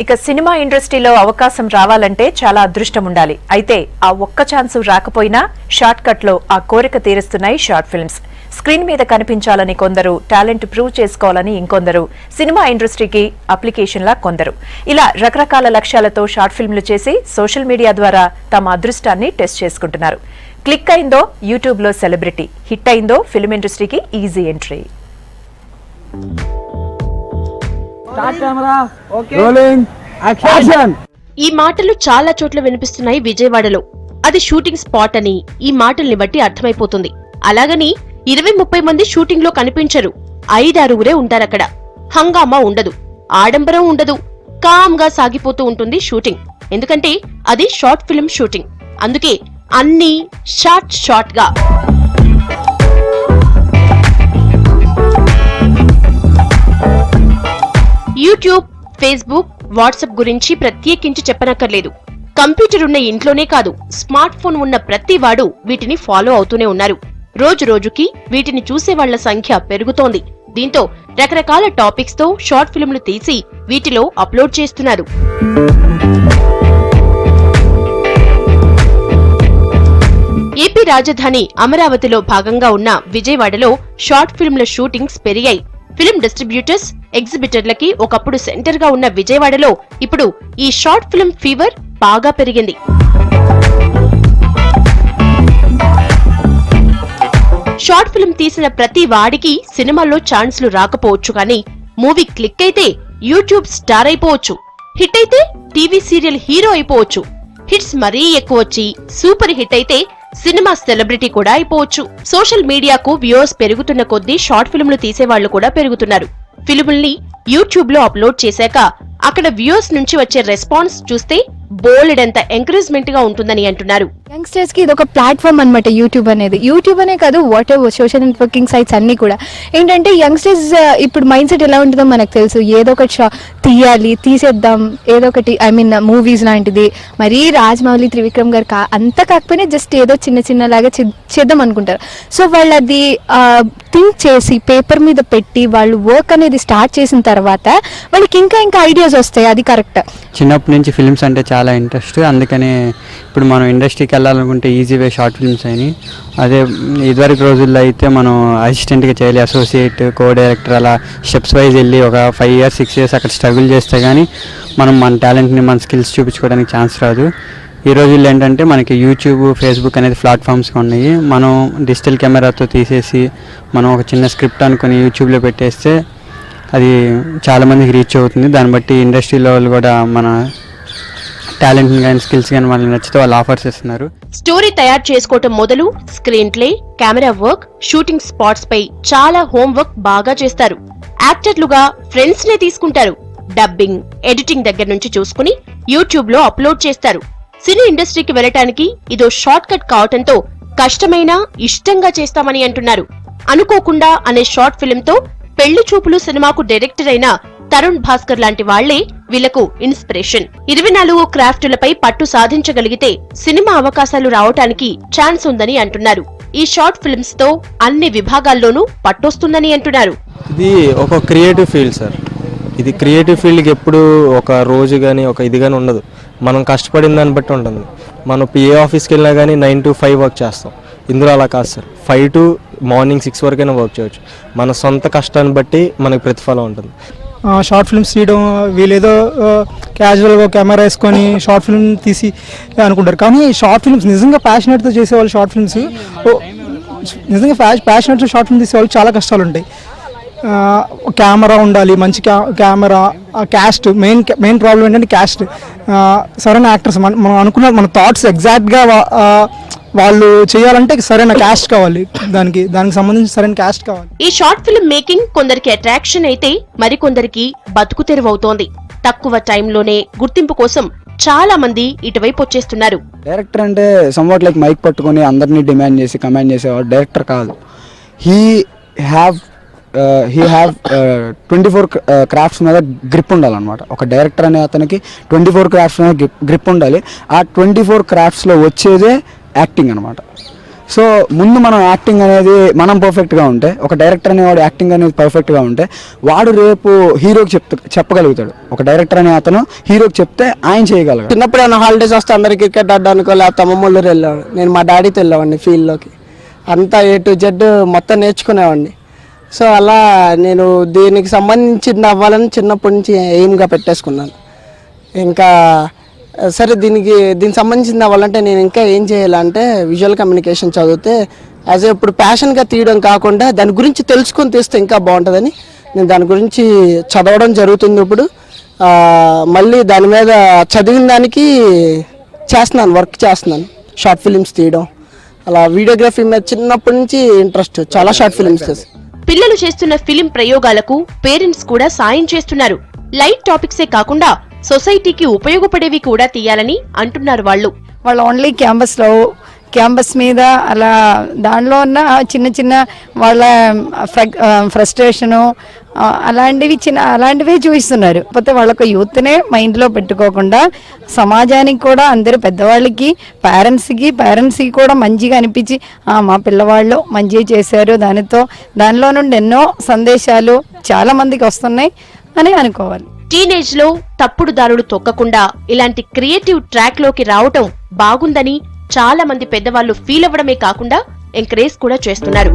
ఇక సినిమా ఇండస్ట్రీలో అవకాశం రావాలంటే చాలా అదృష్టం ఉండాలి. అయితే ఆ ఒక్క ఛాన్స్ రాకపోయినా షార్ట్ కట్ లో ఆ కోరిక తీరుస్తున్నాయి షార్ట్ ఫిల్మ్స్. స్క్రీన్ మీద కనిపించాలని కొందరు, టాలెంట్ ప్రూవ్ చేసుకోవాలని ఇంకొందరు, సినిమా ఇండస్ట్రీకి అప్లికేషన్లా కొందరు. ఇలా రకరకాల లక్ష్యాలతో షార్ట్ ఫిల్మ్లు చేసి సోషల్ మీడియా ద్వారా తమ అదృష్టాన్ని టెస్ట్ చేసుకుంటున్నారు. క్లిక్ అయిందో యూట్యూబ్ లో సెలబ్రిటీ, హిట్ అయిందో ఫిల్మ్ ఇండస్ట్రీకి ఈజీ ఎంట్రీ. ఈ మాటలు చాలా చోట్ల వినిపిస్తున్నాయి విజయవాడలో. అది షూటింగ్ స్పాట్ అని ఈ మాటల్ని బట్టి అర్థమైపోతుంది. అలాగని 20-30 మంది షూటింగ్ లో కనిపించరు. 5-6 ఉంటారక్కడ. హంగామా ఉండదు, ఆడంబరం ఉండదు, కామ్ గా సాగిపోతూ ఉంటుంది షూటింగ్. ఎందుకంటే అది షార్ట్ ఫిల్మ్ షూటింగ్. అందుకే అన్ని షార్ట్ గా. యూట్యూబ్, ఫేస్బుక్, వాట్సాప్ గురించి ప్రత్యేకించి చెప్పనక్కర్లేదు. కంప్యూటర్ ఉన్న ఇంట్లోనే కాదు, స్మార్ట్ ఫోన్ ఉన్న ప్రతి వాడు వీటిని ఫాలో అవుతూనే ఉన్నారు. రోజు రోజుకి వీటిని చూసేవాళ్ల సంఖ్య పెరుగుతోంది. దీంతో రకరకాల టాపిక్స్ తో షార్ట్ ఫిల్మ్లు తీసి వీటిలో అప్లోడ్ చేస్తున్నారు. ఏపీ రాజధాని అమరావతిలో భాగంగా ఉన్న విజయవాడలో షార్ట్ ఫిల్మ్ల షూటింగ్స్ పెరిగాయి. ఫిల్మ్ డిస్ట్రిబ్యూటర్స్, ఎగ్జిబిటర్లకి ఒకప్పుడు సెంటర్ గా ఉన్న విజయవాడలో ఇప్పుడు ఈ షార్ట్ ఫిల్మ్ ఫీవర్ బాగా పెరిగింది. షార్ట్ ఫిల్మ్ తీసిన ప్రతి వాడికి సినిమాల్లో ఛాన్స్లు రాకపోవచ్చు, కానీ మూవీ క్లిక్ అయితే యూట్యూబ్ స్టార్ అయిపోవచ్చు, హిట్ అయితే టీవీ సీరియల్ హీరో అయిపోవచ్చు, హిట్స్ మరీ ఎక్కువొచ్చి సూపర్ హిట్ అయితే సినిమా సెలబ్రిటీ కూడా అయిపోవచ్చు. సోషల్ మీడియాకు వ్యూవర్స్ పెరుగుతున్న కొద్దీ షార్ట్ ఫిల్మ్లు తీసేవాళ్లు కూడా పెరుగుతున్నారు. ఫిల్ముల్ని యూట్యూబ్ లో అప్లోడ్ చేశాక అక్కడ వ్యూవర్స్ నుంచి వచ్చే రెస్పాన్స్ చూస్తే బోలెడంత ఎంకరేజ్మెంట్ గా ఉంటుందని అంటున్నారు. యంగ్స్టర్స్ కి ఇది ఒక ప్లాట్ఫామ్ అన్నమాట. యూట్యూబ్ అనేది, యూట్యూబ్ అనే కాదు, whatever social networking sites అన్ని కూడా ఏంటంటే యంగ్స్టర్స్ ఇప్పుడు మైండ్ సెట్ ఎలా ఉంటుందో మనకు తెలుసు. ఏదో ఒకటి తీయాలి, తీసేద్దాం, ఏదో ఒకటి మూవీస్ లాంటిది, మరీ రాజమౌళి, త్రివిక్రమ్ గారు అంతా కాకపోయినా జస్ట్ ఏదో చిన్నలాగా చేద్దాం అనుకుంటారు. సో వాళ్ళు అది థింక్ చేసి పేపర్ మీద పెట్టి వాళ్ళు వర్క్ అనేది స్టార్ట్ చేసిన తర్వాత వాళ్ళకి ఇంకా ఐడియాస్ వస్తాయి. అది కరెక్ట్. చిన్నప్పటి నుంచి ఫిల్మ్స్ అంటే చాలా ఇంట్రెస్ట్, అందుకనే ఇప్పుడు మనం ఇండస్ట్రీకి వెళ్ళాలనుకుంటే ఈజీ వే షార్ట్ ఫిల్మ్స్ అని. అదే ఇదివరకు రోజుల్లో అయితే మనం అసిస్టెంట్గా చేయాలి, అసోసియేట్, కో డైరెక్టర్, అలా స్టెప్స్ వైజ్ వెళ్ళి ఒక 5 years 6 years అక్కడ స్ట్రగుల్ చేస్తే కానీ మనం మన టాలెంట్ని, మన స్కిల్స్ చూపించుకోవడానికి ఛాన్స్ రాదు. ఈ రోజుల్లో ఏంటంటే మనకి యూట్యూబ్, ఫేస్బుక్ అనేది ప్లాట్ఫామ్స్గా ఉన్నాయి. మనం డిజిటల్ కెమెరాతో తీసేసి మనం ఒక చిన్న స్క్రిప్ట్ అనుకుని యూట్యూబ్లో పెట్టేస్తే అది చాలామందికి రీచ్ అవుతుంది. దాన్ని బట్టి ఇండస్ట్రీలో వాళ్ళు కూడా మన టాలెంట్ కానీ స్కిల్స్ కానీ వాళ్ళకి నచ్చితే వాళ్ళు ఆఫర్స్ ఇస్తున్నారు. స్టోరీ తయారు చేసుకోవటం మొదలు screenplay, camera work, shooting spots పై చాలా హోంవర్క్ బాగా చేస్తారు. యాక్టర్లుగా ఫ్రెండ్స్ నే తీసుకుంటారు. డబ్బింగ్, ఎడిటింగ్ దగ్గర నుంచి చూసుకుని యూట్యూబ్ లో అప్లోడ్ చేస్తారు. సినీ ఇండస్ట్రీకి వెళ్లటానికి ఇదో షార్ట్ కట్ కావటంతో కష్టమైనా ఇష్టంగా చేస్తామని అంటున్నారు. అనుకోకుండా అనే షార్ట్ ఫిల్మ్ తో పెళ్లి చూపులు సినిమాకు డైరెక్టర్ అయిన తరుణ్ భాస్కర్ లాంటి వాళ్లే వీళ్లకు ఇన్స్పిరేషన్. 24 క్రాఫ్టులపై పట్టు సాధించగలిగితే సినిమా అవకాశాలు రావటానికి ఛాన్స్ ఉందని అంటున్నారు. ఈ షార్ట్ ఫిల్మ్స్ తో అన్ని విభాగాల్లోనూ పట్టొస్తుందని అంటున్నారు. ఇది ఒక క్రియేటివ్ ఫీల్డ్ సార్. ఇది క్రియేటివ్ ఫీల్డ్కి ఎప్పుడు ఒక రోజు కానీ ఒక ఇది కానీ ఉండదు. మనం కష్టపడిన దాన్ని బట్టి ఉంటుంది. మనం ఏ ఆఫీస్కి వెళ్ళినా కానీ 9 to 5 వర్క్ చేస్తాం. ఇందులో అలా కాదు సార్, 5 to మార్నింగ్ 6 వరకైనా వర్క్ చేయవచ్చు. మన సొంత కష్టాన్ని బట్టి మనకు ప్రతిఫలం ఉంటుంది. షార్ట్ ఫిల్మ్స్ తీయడం, వీళ్ళేదో క్యాజువల్గా కెమెరా వేసుకొని షార్ట్ ఫిల్మ్ తీసి అనుకుంటారు. కానీ షార్ట్ ఫిల్మ్స్ నిజంగా ప్యాషనెట్తో చేసేవాళ్ళు, షార్ట్ ఫిల్మ్స్ నిజంగా ప్యాషనెట్తో షార్ట్ ఫిల్మ్ తీసేవాళ్ళు చాలా కష్టాలు ఉంటాయి. కెమెరా ఉండాలి, మంచి కెమెరా, క్యాస్ట్. మెయిన్ ప్రాబ్లం ఏంటంటే క్యాస్ట్. సరైన యాక్టర్స్, మనం అనుకున్న మన థాట్స్ ఎగ్జాక్ట్గా వాళ్ళు చేయాలంటే సరైన క్యాస్ట్ కావాలి, దానికి సంబంధించి సరైన క్యాస్ట్ కావాలి. ఈ షార్ట్ ఫిల్మ్ మేకింగ్ కొందరికి అట్రాక్షన్ అయితే మరికొందరికి బతుకు తెరువవుతోంది. తక్కువ టైంలోనే గుర్తింపు కోసం చాలా మంది ఇటువైపు వచ్చేస్తున్నారు. డైరెక్టర్ అంటే సమ్వాట్ లైక్ మైక్ పట్టుకొని అందరినీ డిమాండ్ చేసి కమాండ్ చేసేవాడు డైరెక్టర్ కాదు. హీ హ్యావ్ 24 క్రాఫ్ట్స్ మీద గ్రిప్ ఉండాలన్నమాట. ఒక డైరెక్టర్ అనే అతనికి 24 క్రాఫ్ట్స్ మీద గ్రిప్ ఉండాలి. ఆ 24 క్రాఫ్ట్స్లో వచ్చేదే యాక్టింగ్ అనమాట. సో ముందు మనం యాక్టింగ్ అనేది మనం పర్ఫెక్ట్గా ఉంటే, ఒక డైరెక్టర్ అనేవాడు యాక్టింగ్ అనేది పర్ఫెక్ట్గా ఉంటే వాడు రేపు హీరోకి చెప్పగలుగుతాడు. ఒక డైరెక్టర్ అనే అతను హీరోకి చెప్తే ఆయన చేయగలరు. చిన్నప్పుడు ఏమైనా హాలిడేస్ వస్తే అందరికి క్రికెట్ ఆడడానికో లేకపోతే అమ్మమ్మళ్ళు వెళ్ళేవాడు. నేను మా డాడీతో వెళ్ళేవాడిని ఫీల్డ్లోకి, అంతా A to Z మొత్తం నేర్చుకునేవాడిని. సో అలా నేను దీనికి సంబంధించి అవ్వాలని చిన్నప్పటి నుంచి ఎయిమ్గా పెట్టేసుకున్నాను. ఇంకా సరే దీనికి సంబంధించింది అవ్వాలంటే నేను ఇంకా ఏం చేయాలంటే విజువల్ కమ్యూనికేషన్ చదివితే ఇప్పుడు ప్యాషన్గా తీయడం కాకుండా దాని గురించి తెలుసుకొని తీస్తే ఇంకా బాగుంటుందని నేను దాని గురించి చదవడం జరుగుతుంది. ఇప్పుడు మళ్ళీ దాని మీద చదివిన దానికి వర్క్ చేస్తున్నాను, షార్ట్ ఫిలిమ్స్ తీయడం. అలా వీడియోగ్రఫీ మీద చిన్నప్పటి నుంచి ఇంట్రెస్ట్, చాలా షార్ట్ ఫిలిమ్స్. పిల్లలు చేస్తున్న ఫిలిం ప్రయోగాలకు పేరెంట్స్ కూడా సాయం చేస్తున్నారు. లైట్ టాపిక్సే కాకుండా సొసైటీకి ఉపయోగపడేవి కూడా తీయాలని అంటున్నారు వాళ్ళు. ఓన్లీ క్యాంపస్ మీద అలా దానిలో ఉన్న చిన్న చిన్న వాళ్ళ ఫ్రస్ట్రేషను అలాంటివి చూపిస్తున్నారు. కాకపోతే వాళ్ళకు యూత్నే మైండ్లో పెట్టుకోకుండా సమాజానికి కూడా అందరు పెద్దవాళ్ళకి పేరెంట్స్కి కూడా మంచిగా అనిపించి మా పిల్లవాళ్ళు మంచిగా చేశారు, దానిలో నుండి ఎన్నో సందేశాలు చాలా మందికి వస్తున్నాయి అని అనుకోవాలి. టీనేజ్ లో తప్పుడు దారులు తొక్కకుండా ఇలాంటి క్రియేటివ్ ట్రాక్ లోకి రావటం బాగుందని చాలా మంది పెద్దవాళ్లు ఫీల్ అవ్వడమే కాకుండా ఎంకరేజ్ కూడా చేస్తున్నారు.